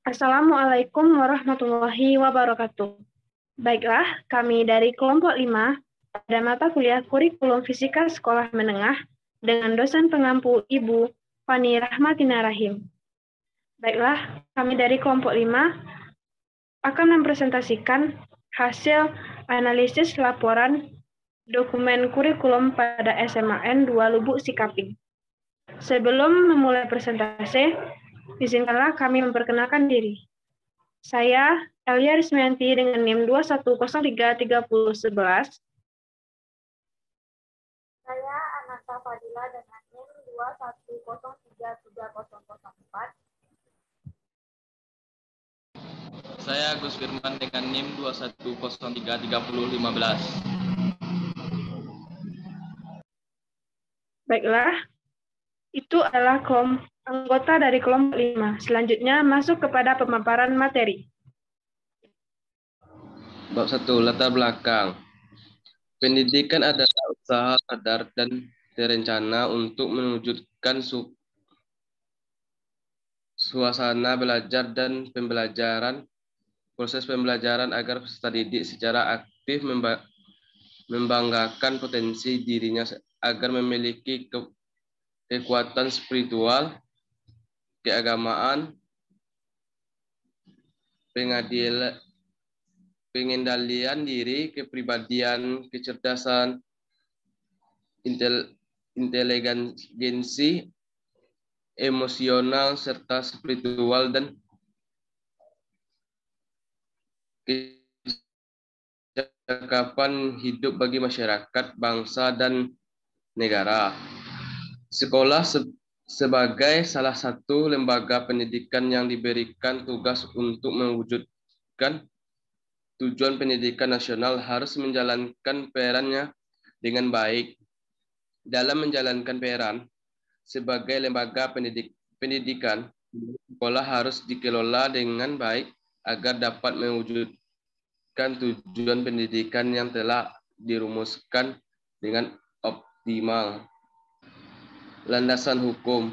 Assalamualaikum warahmatullahi wabarakatuh. Baiklah, kami dari kelompok 5 pada mata kuliah kurikulum fisika sekolah menengah dengan dosen pengampu Ibu Fani Rahmatina Rahim. Baiklah, kami dari kelompok 5 akan mempresentasikan hasil analisis laporan dokumen kurikulum pada SMAN 2 Lubuk Sikaping. Sebelum memulai presentasi, izinkanlah kami memperkenalkan diri. Saya Elia Rismianti dengan NIM 21033011. Saya Ananta Fadila dengan NIM 21033004. Saya Agus Firman dengan NIM 21033015. Baiklah, itu adalah anggota dari kelompok 5. Selanjutnya masuk kepada pemaparan materi. Bab 1, latar belakang. Pendidikan adalah usaha sadar dan terencana untuk mewujudkan suasana belajar dan pembelajaran, proses pembelajaran agar peserta didik secara aktif membanggakan potensi dirinya agar memiliki kekuatan spiritual, keagamaan, pengendalian diri, kepribadian, kecerdasan, inteligensi, emosional, serta spiritual dan kecakapan hidup bagi masyarakat, bangsa, dan negara. Sekolah sebagai salah satu lembaga pendidikan yang diberikan tugas untuk mewujudkan tujuan pendidikan nasional harus menjalankan perannya dengan baik. Dalam menjalankan peran sebagai lembaga pendidikan, sekolah harus dikelola dengan baik agar dapat mewujudkan tujuan pendidikan yang telah dirumuskan dengan optimal. Landasan hukum.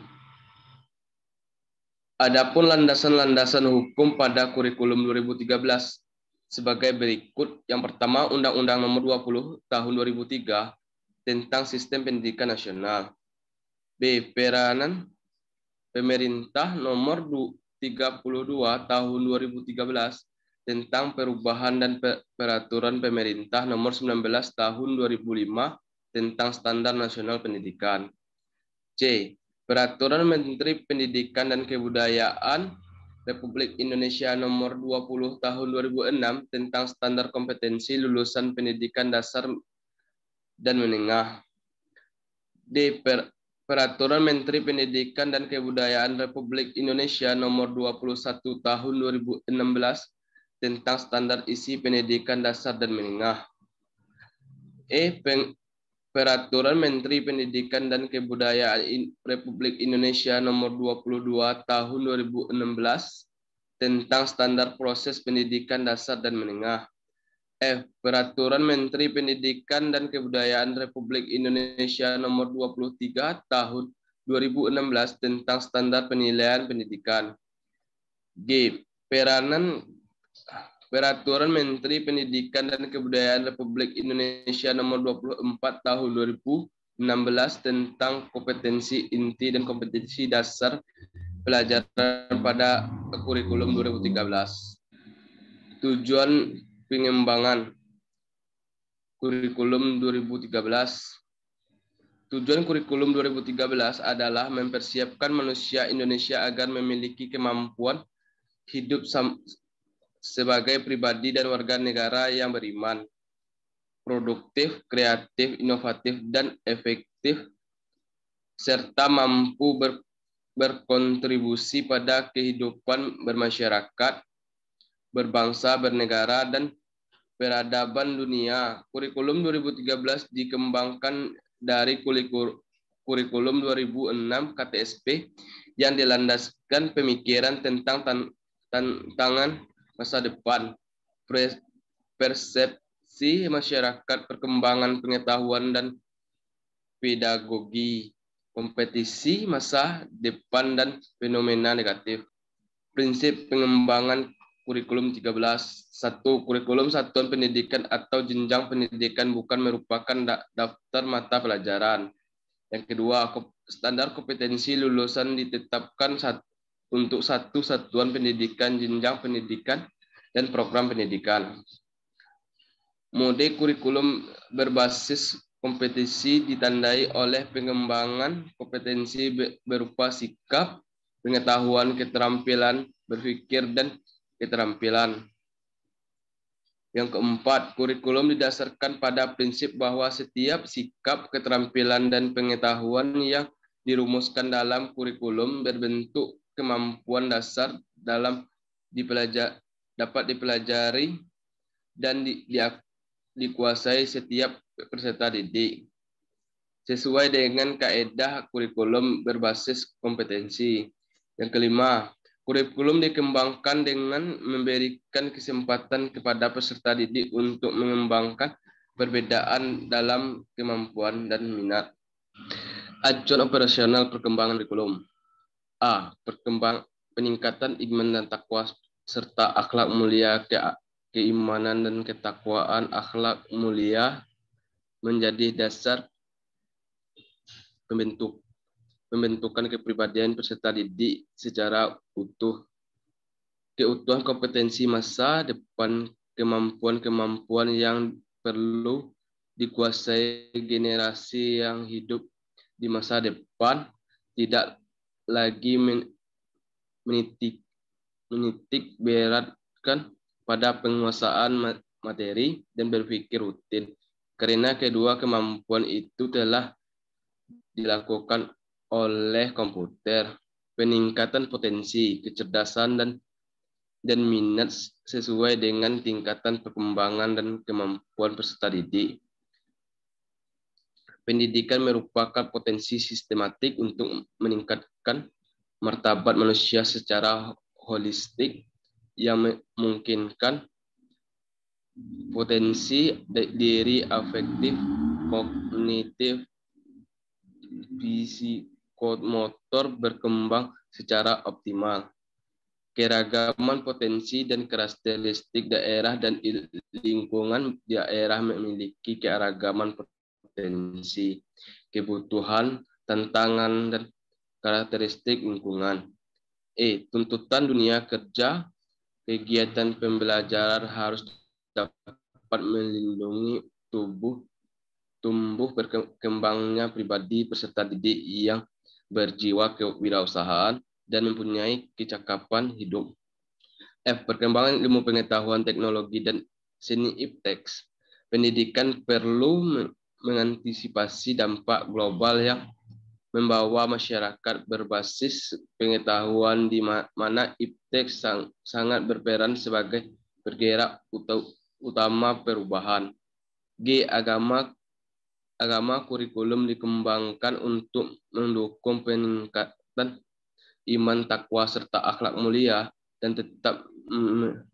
Adapun landasan-landasan hukum pada kurikulum 2013 sebagai berikut. Yang pertama, Undang-Undang Nomor 20 Tahun 2003 tentang Sistem Pendidikan Nasional. B. Peranan Pemerintah Nomor 32 Tahun 2013 tentang perubahan dan peraturan pemerintah Nomor 19 Tahun 2005 tentang Standar Nasional Pendidikan. C. Peraturan Menteri Pendidikan dan Kebudayaan Republik Indonesia Nomor 20 Tahun 2006 tentang standar kompetensi lulusan pendidikan dasar dan menengah. D. Peraturan Menteri Pendidikan dan Kebudayaan Republik Indonesia Nomor 21 Tahun 2016 tentang standar isi pendidikan dasar dan menengah. E. Peraturan Menteri Pendidikan dan Kebudayaan Republik Indonesia Nomor 22 Tahun 2016 tentang standar proses pendidikan dasar dan menengah. F. Peraturan Menteri Pendidikan dan Kebudayaan Republik Indonesia Nomor 23 Tahun 2016 tentang standar penilaian pendidikan. G. Peraturan Menteri Pendidikan dan Kebudayaan Republik Indonesia Nomor 24 Tahun 2016 tentang kompetensi inti dan kompetensi dasar pelajaran pada kurikulum 2013. Tujuan pengembangan kurikulum 2013. Tujuan kurikulum 2013 adalah mempersiapkan manusia Indonesia agar memiliki kemampuan hidup sebagai pribadi dan warga negara yang beriman, produktif, kreatif, inovatif, dan efektif, serta mampu berkontribusi pada kehidupan bermasyarakat, berbangsa, bernegara, dan peradaban dunia. Kurikulum 2013 dikembangkan dari kurikulum 2006 KTSP yang dilandaskan pemikiran tentang tantangan masa depan, persepsi masyarakat, perkembangan pengetahuan dan pedagogi, kompetisi masa depan, dan fenomena negatif. Prinsip pengembangan kurikulum 13. 1. Kurikulum satuan pendidikan atau jenjang pendidikan bukan merupakan daftar mata pelajaran. Yang kedua, standar kompetensi lulusan ditetapkan untuk satu satuan pendidikan, jenjang pendidikan, dan program pendidikan. Mode kurikulum berbasis kompetensi ditandai oleh pengembangan kompetensi berupa sikap, pengetahuan, keterampilan berpikir, dan keterampilan. Yang keempat, kurikulum didasarkan pada prinsip bahwa setiap sikap, keterampilan, dan pengetahuan yang dirumuskan dalam kurikulum berbentuk kemampuan dasar dapat dipelajari dan dikuasai setiap peserta didik sesuai dengan kaedah kurikulum berbasis kompetensi. Yang kelima, kurikulum dikembangkan dengan memberikan kesempatan kepada peserta didik untuk mengembangkan perbedaan dalam kemampuan dan minat. Acuan operasional perkembangan kurikulum. A. Peningkatan iman dan takwa serta akhlak mulia, keimanan dan ketakwaan. Akhlak mulia menjadi dasar pembentukan kepribadian peserta didik secara utuh. Keutuhan kompetensi masa depan, kemampuan-kemampuan yang perlu dikuasai generasi yang hidup di masa depan, tidak lagi menitik beratkan pada penguasaan materi dan berpikir rutin. Karena kedua kemampuan itu telah dilakukan oleh komputer. Peningkatan potensi, kecerdasan, dan minat sesuai dengan tingkatan perkembangan dan kemampuan peserta didik. Pendidikan merupakan potensi sistematik untuk meningkatkan martabat manusia secara holistik yang memungkinkan potensi diri afektif, kognitif, psikomotor berkembang secara optimal. Keragaman potensi dan karakteristik daerah dan lingkungan daerah memiliki keragaman potensi, kebutuhan, tantangan, dan karakteristik lingkungan. Tuntutan dunia kerja, kegiatan pembelajaran harus dapat melindungi tumbuh berkembangnya pribadi peserta didik yang berjiwa kewirausahaan dan mempunyai kecakapan hidup. Perkembangan ilmu pengetahuan teknologi dan seni ipteks. Pendidikan perlu mengantisipasi dampak global yang membawa masyarakat berbasis pengetahuan di mana ipteks sangat berperan sebagai penggerak utama perubahan. Agama kurikulum dikembangkan untuk mendukung peningkatan iman, takwa, serta akhlak mulia dan tetap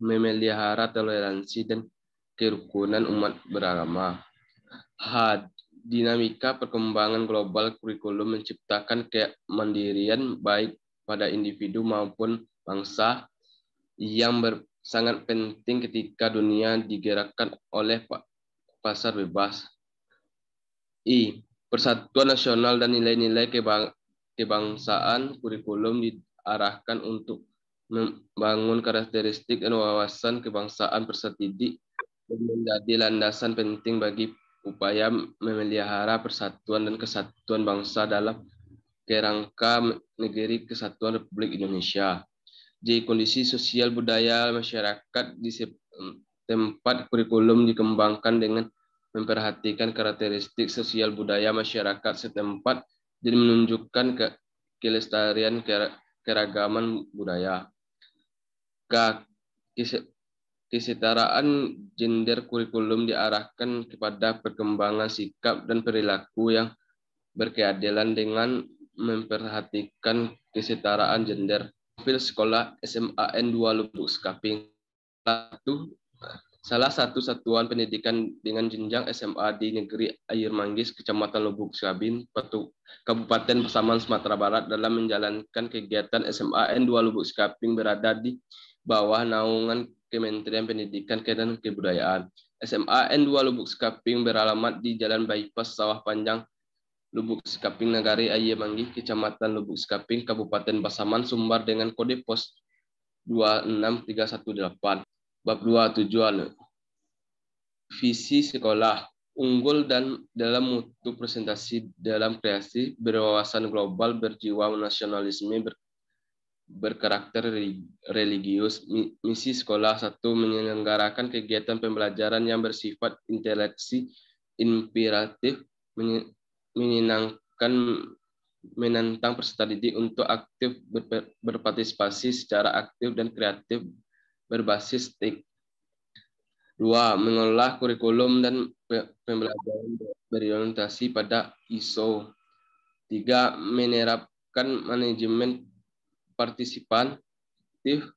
memelihara toleransi dan kerukunan umat beragama. Dinamika perkembangan global kurikulum menciptakan kemandirian baik pada individu maupun bangsa yang sangat penting ketika dunia digerakkan oleh pasar bebas. Persatuan nasional dan nilai-nilai kebangsaan. Kurikulum diarahkan untuk membangun karakteristik dan wawasan kebangsaan peserta didik dan menjadi landasan penting bagi upaya memelihara persatuan dan kesatuan bangsa dalam kerangka Negeri Kesatuan Republik Indonesia. Kondisi sosial budaya masyarakat di tempat kurikulum dikembangkan dengan memperhatikan karakteristik sosial budaya masyarakat setempat dan menunjukkan kelestarian keragaman budaya. Kesetaraan gender. Kurikulum diarahkan kepada perkembangan sikap dan perilaku yang berkeadilan dengan memperhatikan kesetaraan gender. Profil sekolah SMAN 2 Lubuk Sekaping. 1. Salah satu satuan pendidikan dengan jenjang SMA di Negeri Air Manggis, Kecamatan Lubuk Sabin, Kabupaten Pasaman, Sumatera Barat dalam menjalankan kegiatan SMA N2 Lubuk Sikaping berada di bawah naungan Kementerian Pendidikan dan Kebudayaan. SMA N2 Lubuk Sikaping beralamat di Jalan Bypass Sawah Panjang, Lubuk Sikaping, Negari Air Manggis, Kecamatan Lubuk Sikaping, Kabupaten Pasaman, Sumbar dengan kode pos 26318. Bab 2 tujuan visi sekolah unggul dan dalam mutu presentasi dalam kreasi berwawasan global berjiwa nasionalisme berkarakter religius. Misi sekolah 1 menyelenggarakan kegiatan pembelajaran yang bersifat interaksi inspiratif menantang peserta didik untuk aktif berpartisipasi secara aktif dan kreatif berbasis TIK. 2. Mengolah kurikulum dan pembelajaran berorientasi pada ISO. 3. Menerapkan manajemen partisipatif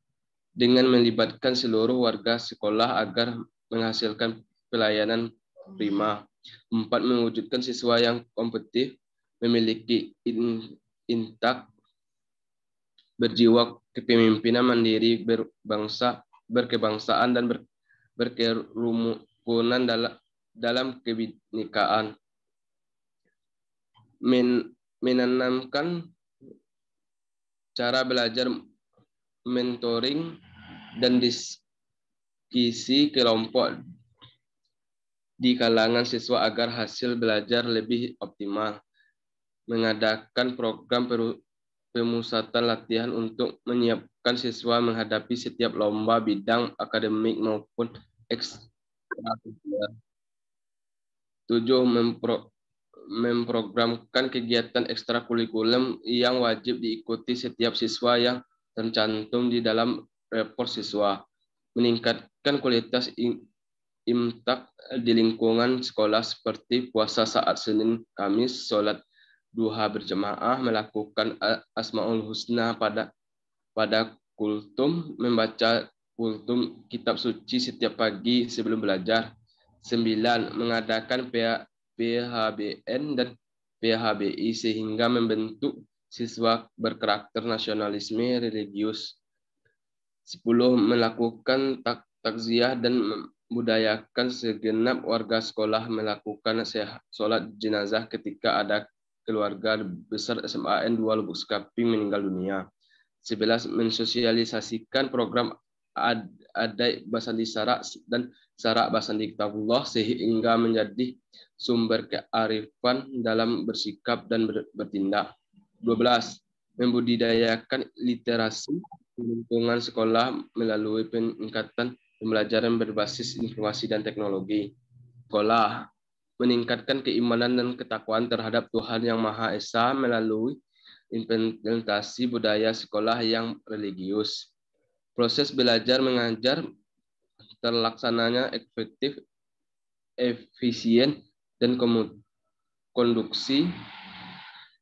dengan melibatkan seluruh warga sekolah agar menghasilkan pelayanan prima. 4. Mewujudkan siswa yang kompetitif, memiliki intak, berjiwa kepemimpinan mandiri, berkebangsaan dan berkerukunan dalam kebinekaan. Menanamkan cara belajar mentoring dan diskusi kelompok di kalangan siswa agar hasil belajar lebih optimal. Mengadakan program pemusatan latihan untuk menyiapkan siswa menghadapi setiap lomba bidang akademik maupun ekstrakurikuler. 7. Memprogramkan kegiatan ekstrakurikuler yang wajib diikuti setiap siswa yang tercantum di dalam rapor siswa. Meningkatkan kualitas imtak di lingkungan sekolah seperti puasa saat Senin Kamis, sholat duha berjamaah, melakukan Asmaul Husna pada kultum, membaca kultum kitab suci setiap pagi sebelum belajar. 9. Mengadakan PHBN dan PHBI sehingga membentuk siswa berkarakter nasionalisme religius. 10. Melakukan takziah dan membudayakan segenap warga sekolah melakukan sholat jenazah ketika ada keluarga besar SMA N2 Lubuk Sikaping meninggal dunia. 11. Mensosialisasikan program adai basandi sarak dan sarak basandi kitabullah sehingga menjadi sumber kearifan dalam bersikap dan bertindak. 12. Membudidayakan literasi lingkungan sekolah melalui peningkatan pembelajaran berbasis informasi dan teknologi. Sekolah meningkatkan keimanan dan ketakwaan terhadap Tuhan Yang Maha Esa melalui implementasi budaya sekolah yang religius. Proses belajar mengajar terlaksananya efektif, efisien, dan konduksi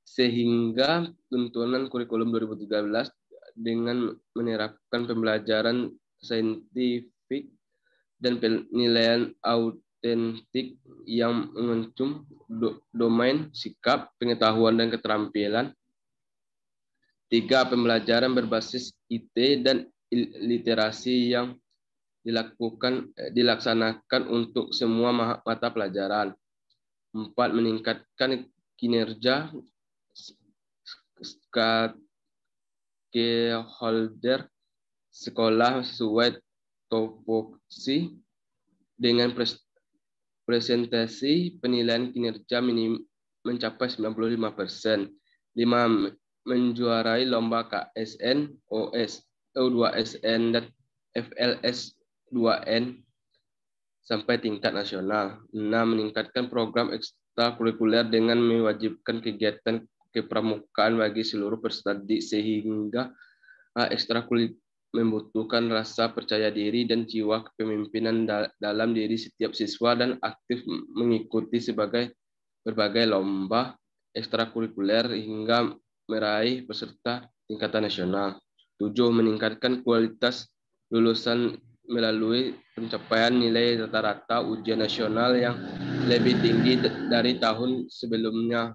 sehingga tuntunan kurikulum 2013 dengan menerapkan pembelajaran saintifik dan penilaian autentik yang mengencum domain sikap, pengetahuan, dan keterampilan. 3. Pembelajaran berbasis IT dan literasi yang dilaksanakan untuk semua mata pelajaran. 4. Meningkatkan kinerja stakeholder sekolah sesuai topoksi dengan presentasi penilaian kinerja minim mencapai 95%. 5. Menjuarai lomba KSN, OS, O2SN, dan FLS 2N sampai tingkat nasional. 6. Meningkatkan program ekstrakurikuler dengan mewajibkan kegiatan kepramukaan bagi seluruh peserta didik sehingga ekstrakurikuler membutuhkan rasa percaya diri dan jiwa kepemimpinan dalam diri setiap siswa dan aktif mengikuti berbagai lomba ekstrakurikuler hingga meraih peserta tingkatan nasional. 7. Meningkatkan kualitas lulusan melalui pencapaian nilai rata-rata ujian nasional yang lebih tinggi dari tahun sebelumnya,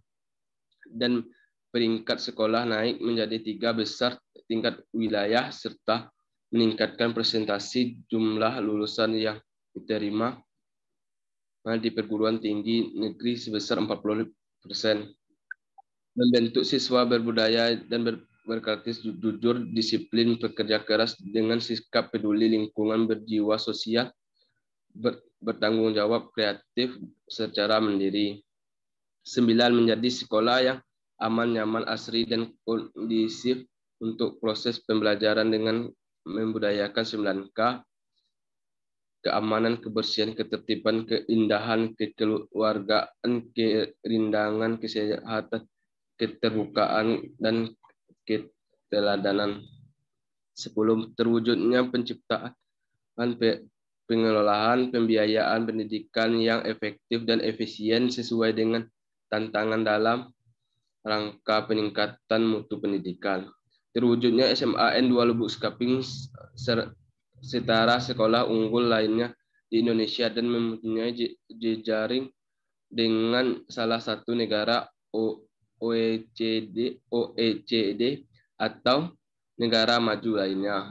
dan peringkat sekolah naik menjadi 3 besar tingkat wilayah, serta meningkatkan presentasi jumlah lulusan yang diterima di perguruan tinggi negeri sebesar 40%. Membentuk siswa berbudaya dan berkarakter jujur, disiplin, bekerja keras dengan sikap peduli lingkungan, berjiwa sosial, bertanggung jawab, kreatif secara mandiri. 9. Menjadi sekolah yang aman, nyaman, asri, dan kondisif untuk proses pembelajaran dengan membudayakan 9K: keamanan, kebersihan, ketertiban, keindahan, kekeluargaan, kerindangan, kesehatan, keterbukaan, dan keteladanan. 10. Terwujudnya penciptaan, pengelolaan, pembiayaan pendidikan yang efektif dan efisien sesuai dengan tantangan dalam rangka peningkatan mutu pendidikan. Terwujudnya SMAN 2 Lubuk Sekaping setara sekolah unggul lainnya di Indonesia dan mempunyai jejaring dengan salah satu negara OECD atau negara maju lainnya.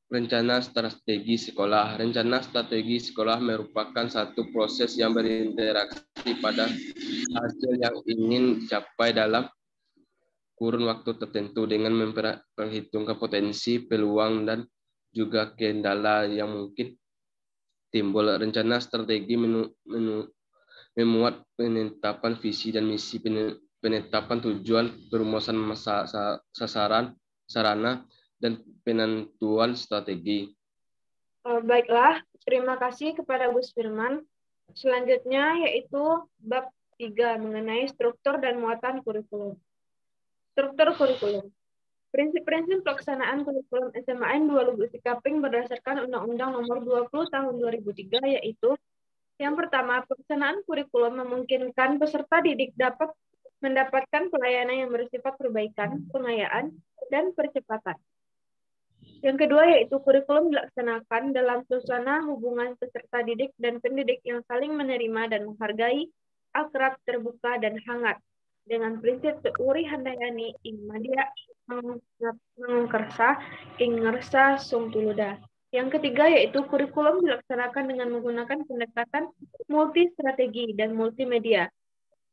Rencana strategi sekolah. Rencana strategi sekolah merupakan satu proses yang berinteraksi pada hasil yang ingin dicapai dalam kurun waktu tertentu dengan memperhitungkan potensi, peluang, dan juga kendala yang mungkin timbul. Rencana strategi memuat penetapan visi dan misi, penetapan tujuan, perumusan sasaran, sarana, dan penentuan strategi. Baiklah, terima kasih kepada Gus Firman. Selanjutnya yaitu bab 3 mengenai struktur dan muatan kurikulum. Struktur kurikulum. Prinsip-prinsip pelaksanaan kurikulum SMAN 2 Lubuk Sekaping berdasarkan Undang-Undang Nomor 20 Tahun 2003, yaitu yang pertama, pelaksanaan kurikulum memungkinkan peserta didik dapat mendapatkan pelayanan yang bersifat perbaikan, pengayaan, dan percepatan. Yang kedua yaitu kurikulum dilaksanakan dalam suasana hubungan peserta didik dan pendidik yang saling menerima dan menghargai, akrab, terbuka, dan hangat, dengan prinsip seuri handayani ing madya mengkersa ing ngersa sung tuluda. Yang ketiga yaitu kurikulum dilaksanakan dengan menggunakan pendekatan multi-strategi dan multimedia,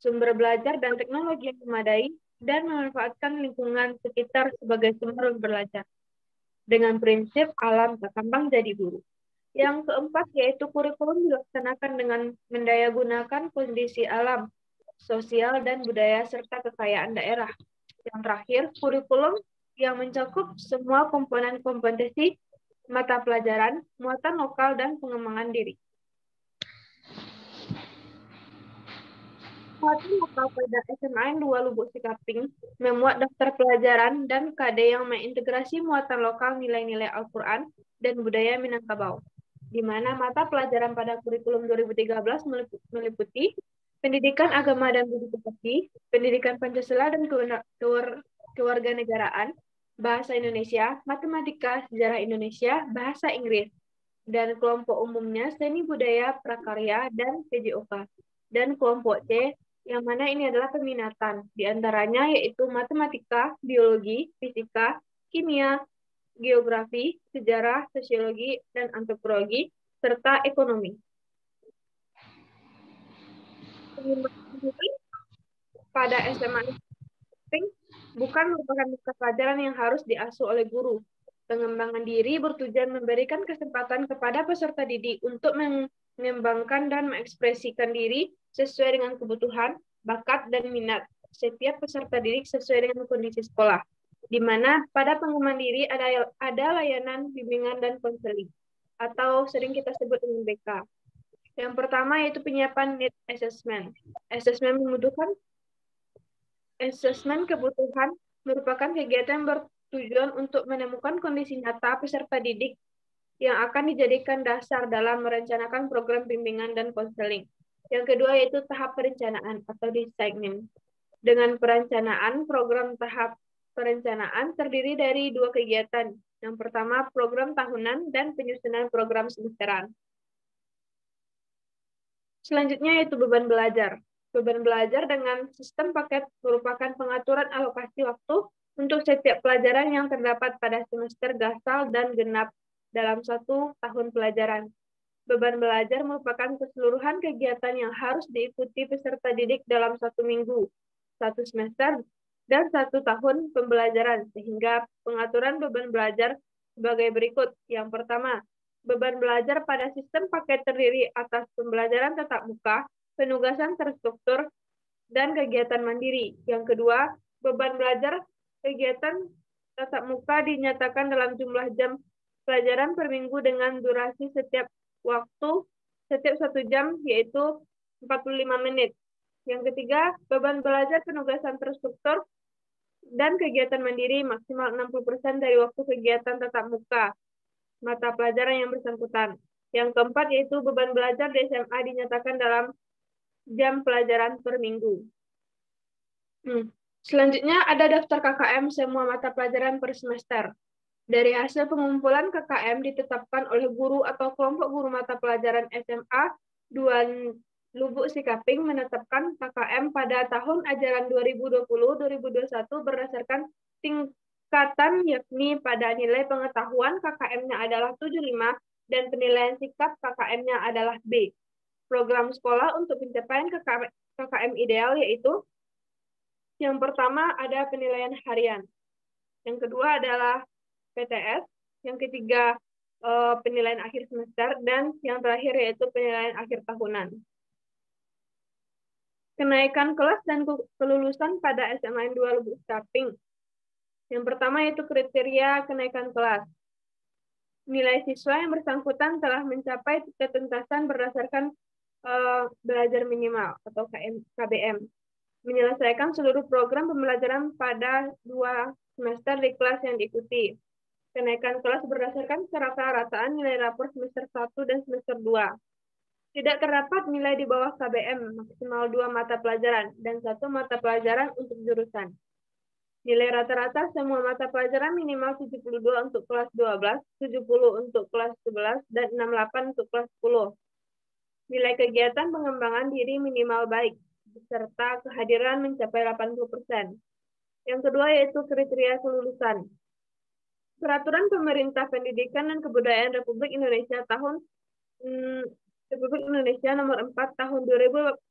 sumber belajar dan teknologi yang memadai, dan memanfaatkan lingkungan sekitar sebagai sumber belajar, dengan prinsip alam berkembang jadi guru. Yang keempat yaitu kurikulum dilaksanakan dengan mendayagunakan kondisi alam, sosial, dan budaya serta kekayaan daerah. Yang terakhir, kurikulum yang mencakup semua komponen kompetensi mata pelajaran, muatan lokal, dan pengembangan diri. Muatan lokal pada SMAN 2 Lubuk Sekaping memuat daftar pelajaran dan KD yang mengintegrasi muatan lokal nilai-nilai Al-Quran dan budaya Minangkabau, di mana mata pelajaran pada kurikulum 2013 meliputi pendidikan agama dan budi pekerti, pendidikan Pancasila dan kewarganegaraan, bahasa Indonesia, matematika, sejarah Indonesia, bahasa Inggris, dan kelompok umumnya seni budaya, prakarya, dan PJOK. Dan kelompok C, yang mana ini adalah peminatan, diantaranya yaitu matematika, biologi, fisika, kimia, geografi, sejarah, sosiologi, dan antropologi, serta ekonomi. Pada SMA bukan merupakan mata pelajaran yang harus diasuh oleh guru. Pengembangan diri bertujuan memberikan kesempatan kepada peserta didik untuk mengembangkan dan mengekspresikan diri sesuai dengan kebutuhan, bakat, dan minat setiap peserta didik sesuai dengan kondisi sekolah, di mana pada pengembangan diri ada layanan bimbingan dan konseling, atau sering kita sebut dengan BK. Yang pertama yaitu penyiapan need assessment. Asesmen kebutuhan merupakan kegiatan bertujuan untuk menemukan kondisi nyata peserta didik yang akan dijadikan dasar dalam merencanakan program bimbingan dan konseling. Yang kedua yaitu tahap perencanaan atau designing. Dengan perencanaan, program tahap perencanaan terdiri dari 2 kegiatan. Yang pertama, program tahunan dan penyusunan program semesteran. Selanjutnya yaitu beban belajar. Beban belajar dengan sistem paket merupakan pengaturan alokasi waktu untuk setiap pelajaran yang terdapat pada semester gasal dan genap dalam 1 tahun pelajaran. Beban belajar merupakan keseluruhan kegiatan yang harus diikuti peserta didik dalam 1 minggu, 1 semester, dan 1 tahun pembelajaran, sehingga pengaturan beban belajar sebagai berikut. Yang pertama, beban belajar pada sistem paket terdiri atas pembelajaran tatap muka, penugasan terstruktur, dan kegiatan mandiri. Yang kedua, beban belajar kegiatan tatap muka dinyatakan dalam jumlah jam pelajaran per minggu dengan durasi setiap 1 jam, yaitu 45 menit. Yang ketiga, beban belajar penugasan terstruktur dan kegiatan mandiri maksimal 60% dari waktu kegiatan tatap muka mata pelajaran yang bersangkutan. Yang keempat yaitu beban belajar di SMA dinyatakan dalam jam pelajaran per minggu. Selanjutnya ada daftar KKM semua mata pelajaran per semester. Dari hasil pengumpulan KKM ditetapkan oleh guru atau kelompok guru mata pelajaran SMA 2 Lubuk Sikaping menetapkan KKM pada tahun ajaran 2020-2021 berdasarkan tingkatan, yakni pada nilai pengetahuan KKM-nya adalah 75 dan penilaian sikap KKM-nya adalah B. Program sekolah untuk pencapaian KKM ideal yaitu yang pertama ada penilaian harian, yang kedua adalah PTS, yang ketiga penilaian akhir semester, dan yang terakhir yaitu penilaian akhir tahunan. Kenaikan kelas dan kelulusan pada SMA 2 Lubuk Sikaping. Yang pertama yaitu kriteria kenaikan kelas. Nilai siswa yang bersangkutan telah mencapai ketuntasan berdasarkan belajar minimal atau KBM. Menyelesaikan seluruh program pembelajaran pada 2 semester di kelas yang diikuti. Kenaikan kelas berdasarkan rata-rataan nilai rapor semester 1 dan semester 2. Tidak terdapat nilai di bawah KBM, maksimal 2 mata pelajaran, dan 1 mata pelajaran untuk jurusan. Nilai rata-rata semua mata pelajaran minimal 72 untuk kelas 12, 70 untuk kelas 11, dan 68 untuk kelas 10. Nilai kegiatan pengembangan diri minimal baik, serta kehadiran mencapai 80%. Yang kedua yaitu kriteria kelulusan. Peraturan Pemerintah Pendidikan dan Kebudayaan Republik Indonesia Nomor 4 Tahun 2018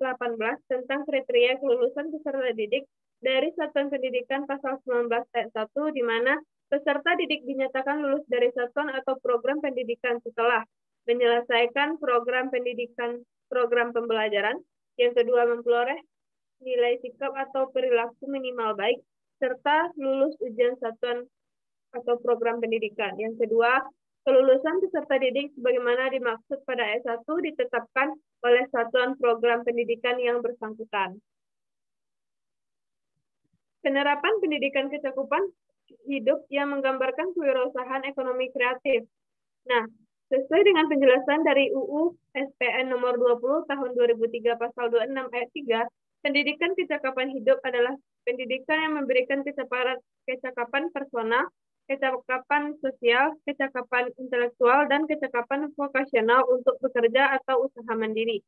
tentang kriteria kelulusan peserta didik dari Satuan Pendidikan Pasal 19 Ayat 1 di mana peserta didik dinyatakan lulus dari satuan atau program pendidikan setelah menyelesaikan program pendidikan program pembelajaran, yang kedua memperoleh nilai sikap atau perilaku minimal baik serta lulus ujian satuan atau program pendidikan. Yang kedua, kelulusan peserta didik sebagaimana dimaksud pada ayat 1 ditetapkan oleh satuan program pendidikan yang bersangkutan. Penerapan pendidikan kecakupan hidup yang menggambarkan kewirausahaan ekonomi kreatif. Nah, sesuai dengan penjelasan dari UU SPN nomor 20 tahun 2003 pasal 26 ayat 3, pendidikan kecakapan hidup adalah pendidikan yang memberikan kecakapan personal, kecakapan sosial, kecakapan intelektual, dan kecakapan vokasional untuk bekerja atau usaha mandiri.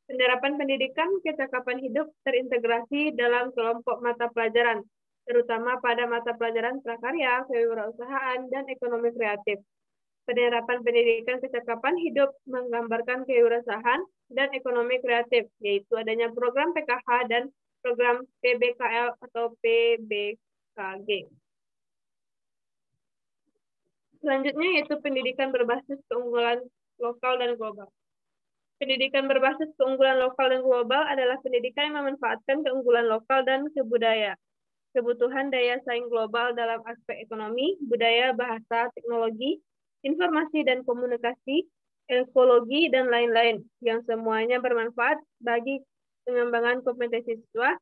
Penerapan pendidikan kecakapan hidup terintegrasi dalam kelompok mata pelajaran, terutama pada mata pelajaran prakarya, kewirausahaan, dan ekonomi kreatif. Penerapan pendidikan kecakapan hidup menggambarkan kewirausahaan dan ekonomi kreatif, yaitu adanya program PKH dan program PBKL atau PBKG. Selanjutnya yaitu pendidikan berbasis keunggulan lokal dan global. Pendidikan berbasis keunggulan lokal dan global adalah pendidikan yang memanfaatkan keunggulan lokal dan kebutuhan daya saing global dalam aspek ekonomi, budaya, bahasa, teknologi, informasi dan komunikasi, ekologi, dan lain-lain, yang semuanya bermanfaat bagi pengembangan kompetensi siswa.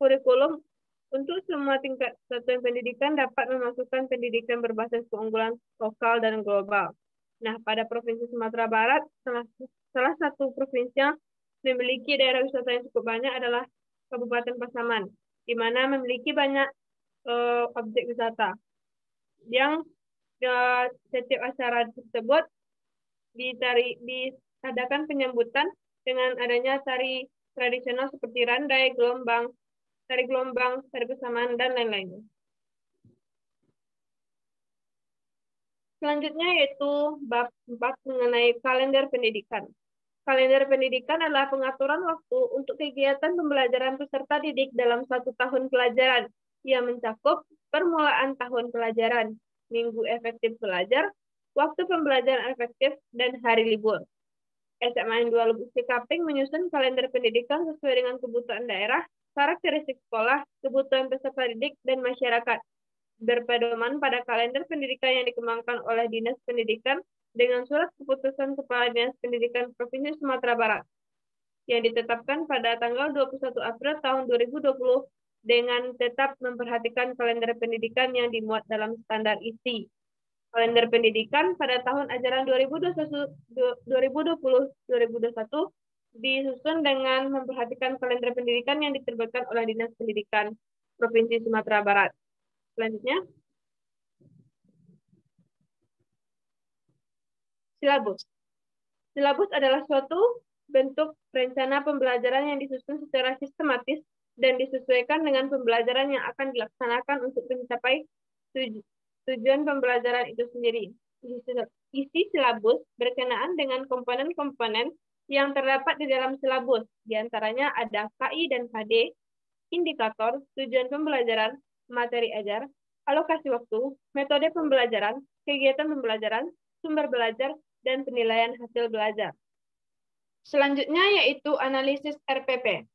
Kurikulum untuk semua tingkat satuan pendidikan dapat memasukkan pendidikan berbasis keunggulan lokal dan global. Nah, pada Provinsi Sumatera Barat, salah satu provinsi yang memiliki daerah wisata yang cukup banyak adalah Kabupaten Pasaman, di mana memiliki banyak objek wisata yang setiap acara tersebut diadakan penyambutan dengan adanya tari tradisional seperti randai, tari gelombang, tari bersamaan, dan lain-lainnya. Selanjutnya yaitu bab 4 mengenai kalender pendidikan. Kalender pendidikan adalah pengaturan waktu untuk kegiatan pembelajaran peserta didik dalam 1 tahun pelajaran yang mencakup permulaan tahun pelajaran, minggu efektif belajar, waktu pembelajaran efektif, dan hari libur. SMA N2 Lubuk Sikaping menyusun kalender pendidikan sesuai dengan kebutuhan daerah, karakteristik sekolah, kebutuhan peserta didik, dan masyarakat, berpedoman pada kalender pendidikan yang dikembangkan oleh Dinas Pendidikan dengan surat keputusan Kepala Dinas Pendidikan Provinsi Sumatera Barat yang ditetapkan pada tanggal 21 April tahun 2020 dengan tetap memperhatikan kalender pendidikan yang dimuat dalam standar ISI. Kalender pendidikan pada tahun ajaran 2020-2021 disusun dengan memperhatikan kalender pendidikan yang diterbitkan oleh Dinas Pendidikan Provinsi Sumatera Barat. Selanjutnya, silabus. Silabus adalah suatu bentuk rencana pembelajaran yang disusun secara sistematis dan disesuaikan dengan pembelajaran yang akan dilaksanakan untuk mencapai tujuan pembelajaran itu sendiri. Isi silabus berkenaan dengan komponen-komponen yang terdapat di dalam silabus. Di antaranya ada KI dan KD, indikator, tujuan pembelajaran, materi ajar, alokasi waktu, metode pembelajaran, kegiatan pembelajaran, sumber belajar, dan penilaian hasil belajar. Selanjutnya yaitu analisis RPP.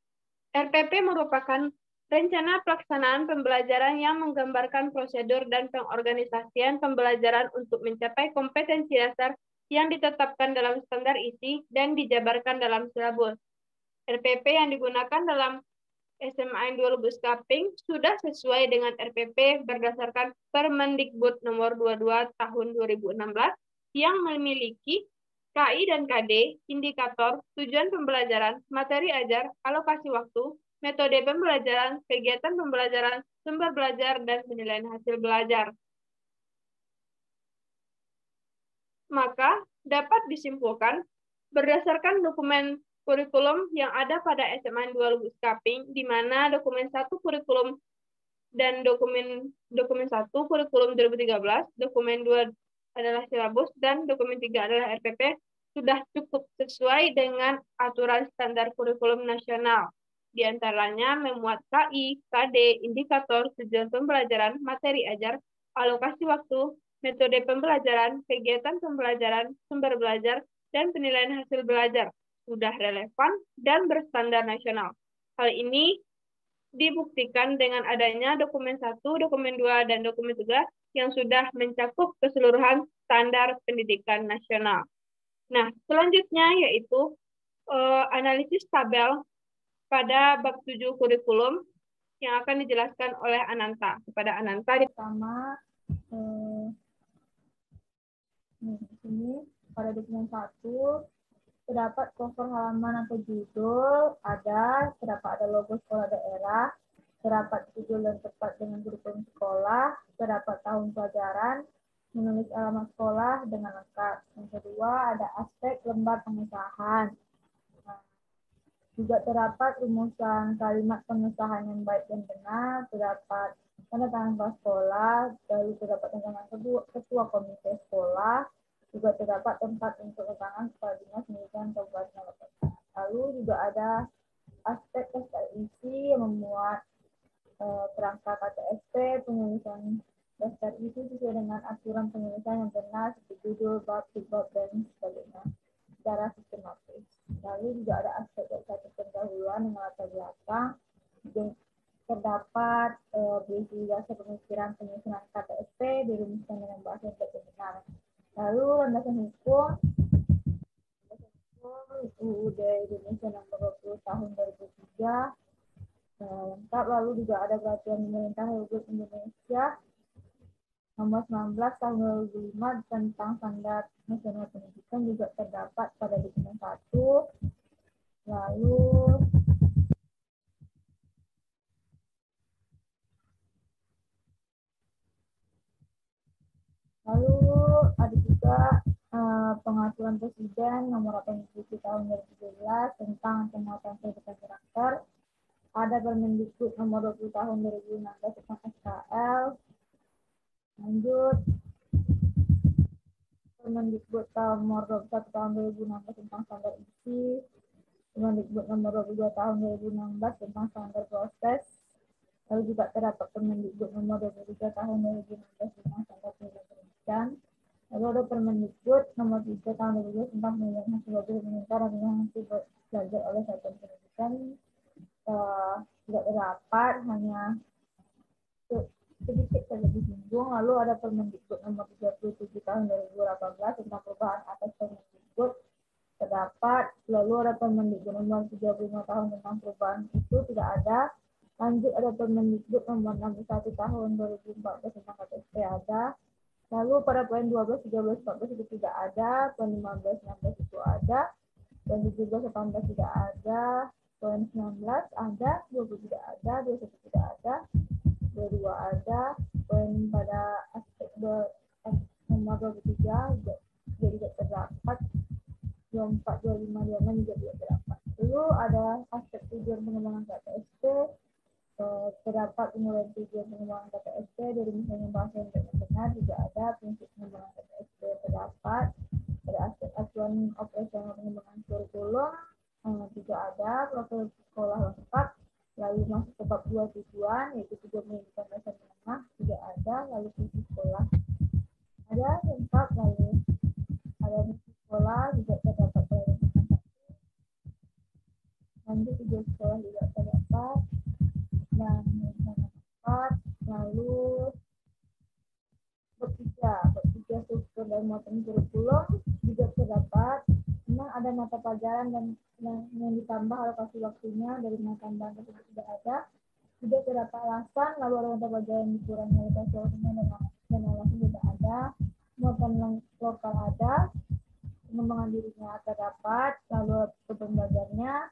RPP merupakan rencana pelaksanaan pembelajaran yang menggambarkan prosedur dan pengorganisasian pembelajaran untuk mencapai kompetensi dasar yang ditetapkan dalam standar ISI dan dijabarkan dalam silabus. RPP yang digunakan dalam SMA N2 Lubuk Sikaping sudah sesuai dengan RPP berdasarkan Permendikbud nomor 22 tahun 2016 yang memiliki KI dan KD, indikator, tujuan pembelajaran, materi ajar, alokasi waktu, metode pembelajaran, kegiatan pembelajaran, sumber belajar, dan penilaian hasil belajar. Maka dapat disimpulkan berdasarkan dokumen kurikulum yang ada pada SMA N2 Lubuk Sikaping, di mana dokumen 1 kurikulum dan dokumen 1 kurikulum 2013, dokumen 2 adalah silabus, dan dokumen 3 adalah RPP, sudah cukup sesuai dengan aturan standar kurikulum nasional. Di antaranya memuat KI, KD, indikator, tujuan pembelajaran, materi ajar, alokasi waktu, metode pembelajaran, kegiatan pembelajaran, sumber belajar, dan penilaian hasil belajar sudah relevan dan berstandar nasional. Hal ini dibuktikan dengan adanya dokumen 1, dokumen 2, dan dokumen 3 yang sudah mencakup keseluruhan standar pendidikan nasional. Nah, selanjutnya yaitu analisis tabel pada bab 7 kurikulum yang akan dijelaskan oleh Ananta. Kepada Ananta Pertama, di sini pada dokumen 1 terdapat cover halaman atau judul, terdapat ada logo sekolah daerah, terdapat judul dan tepat dengan kurikulum sekolah, terdapat tahun pelajaran, menulis alamat sekolah dengan lengkap. Yang kedua ada aspek lembar pengesahan. Juga terdapat rumusan kalimat pengesahan yang baik dan benar, terdapat tanda tangan kepala sekolah, lalu terdapat tanda tangan ketua komite sekolah, juga terdapat tempat untuk keterangan kepala dinas pendidikan kabupaten kota. Lalu juga ada aspek isi yang memuat perangkat KTSP, penulisan daftar isi sesuai dengan aturan penulisan yang benar seperti judul, bab, subbab, dan sebagainya secara sistematis. Lalu juga ada aspek satu pendahuluan dengan latar belakang. Terdapat basic dasar pemikiran penyusunan KTSP dirumuskan dengan bahasa yang benar. Lalu landasan hukum UUD Indonesia nomor 20 tahun 2003 lengkap. Lalu juga ada peraturan pemerintah Republik Indonesia nomor 19 tahun 2005 tentang standar nasional pendidikan juga terdapat pada dokumen 1. Lalu Lalu ada juga pengaturan Presiden nomor 87 tahun 2017 tentang penguatan pendidikan karakter. Ada Permendikbud nomor 20 tahun 2016 tentang SKL. Lanjut, Permendikbud nomor 21 tahun 2016 tentang standar isi. Permendikbud nomor 22 tahun 2016 tentang standar proses. Lalu juga terdapat Permendikbud nomor 23 tahun 2016 tentang standar pendidikan. Lalu ada Permendikbud nomor 3 tahun 2012 tentang penilaian hasil belajar meningkat dan hasil belajar oleh satuan pendidikan. Tidak terdapat, hanya sedikit saja disinggung. Lalu ada Permendikbud nomor 37 tahun 2018 tentang perubahan atas Permendikbud terdapat. Lalu ada Permendikbud nomor 35 tahun tentang perubahan itu tidak ada. Lanjut ada Permendikbud nomor 61 tahun 2014 tentang KTP ada. Lalu pada poin 12, 13, 14 itu tidak ada. Poin 15, 16 itu ada. Poin 17, 18 tidak ada. Poin 19 ada. 20 tidak ada. 21 tidak ada. 22 ada. Poin pada aspek nomor 23 jadi tidak terdapat. 24, 25, 26 juga tidak terdapat. Lalu ada aspek tujuan pengembangan KTSP. Terdapat penilaian tujuan pengembangan KTSP dari misalnya bahasa yang benar juga ada. Prinsip pengembangan KTSP terdapat. Ada aspek acuan operasional pengembangan kurikulum juga ada. Protokol sekolah lengkap. Lalu masuk ke bab 2 tujuan, yaitu tujuan pendidikan dasar menengah juga ada. Lalu visi sekolah ada lengkap. Lalu ada visi sekolah juga terdapat. Lanjut tujuan sekolah juga terdapat. Dan lalu bertiga struktur dan muatan kurikulum juga terdapat. Memang ada mata pelajaran dan yang ditambah alokasi waktunya dari mata tambahan tersebut tidak ada. Tidak terdapat alasan. Lalu ada mata pelajaran dikurangi alokasi waktunya dan alasan tidak ada. Muatan lokal ada. Pengembangan dirinya terdapat. Lalu pembelajarnya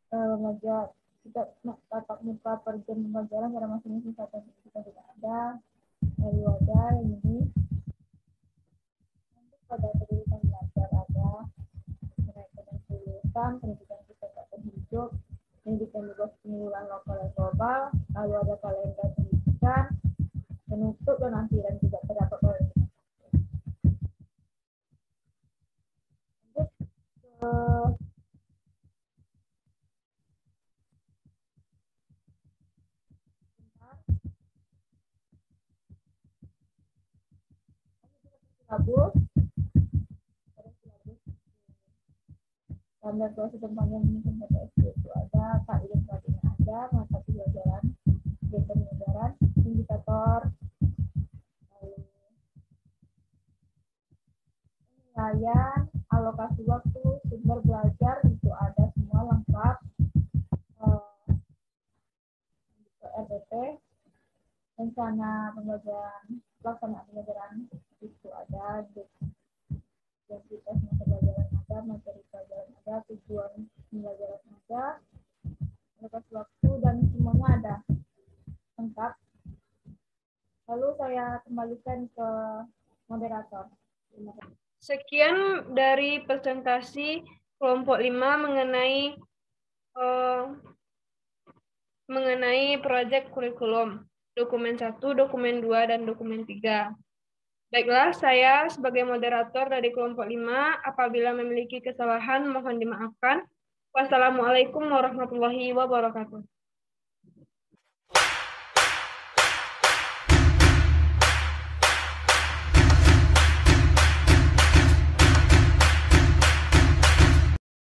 mengajar kita tatap muka per jam pembelajaran pada masing-masing satuan kita tidak ada. Lalu ada yang ini pada pendidikan belajar ada kenaikan dan kelulusan, pendidikan kesehatan hidup, pendidikan bebas pengulangan lokal dan global. Lalu ada kalender pendidikan, penutup dan akhiran juga terdapat oleh silabus. Standar proses tempatnya mungkin KTSP itu ada, kaidah pelatihan ada, mata pelajaran, kegiatan pembelajaran, indikator, penilaian, alokasi waktu, sumber belajar itu ada semua lengkap. RDP, rencana pembelajaran, pelaksanaan pembelajaran itu ada, identitas mata pelajaran ada, materi pelajaran ada, tujuan pembelajaran ada, alokasi waktu dan semuanya ada lengkap. Lalu saya kembalikan ke moderator. Sekian dari presentasi kelompok 5 mengenai proyek kurikulum, dokumen 1, dokumen 2, dan dokumen 3. Baiklah, saya sebagai moderator dari kelompok 5, apabila memiliki kesalahan mohon dimaafkan. Wassalamualaikum warahmatullahi wabarakatuh.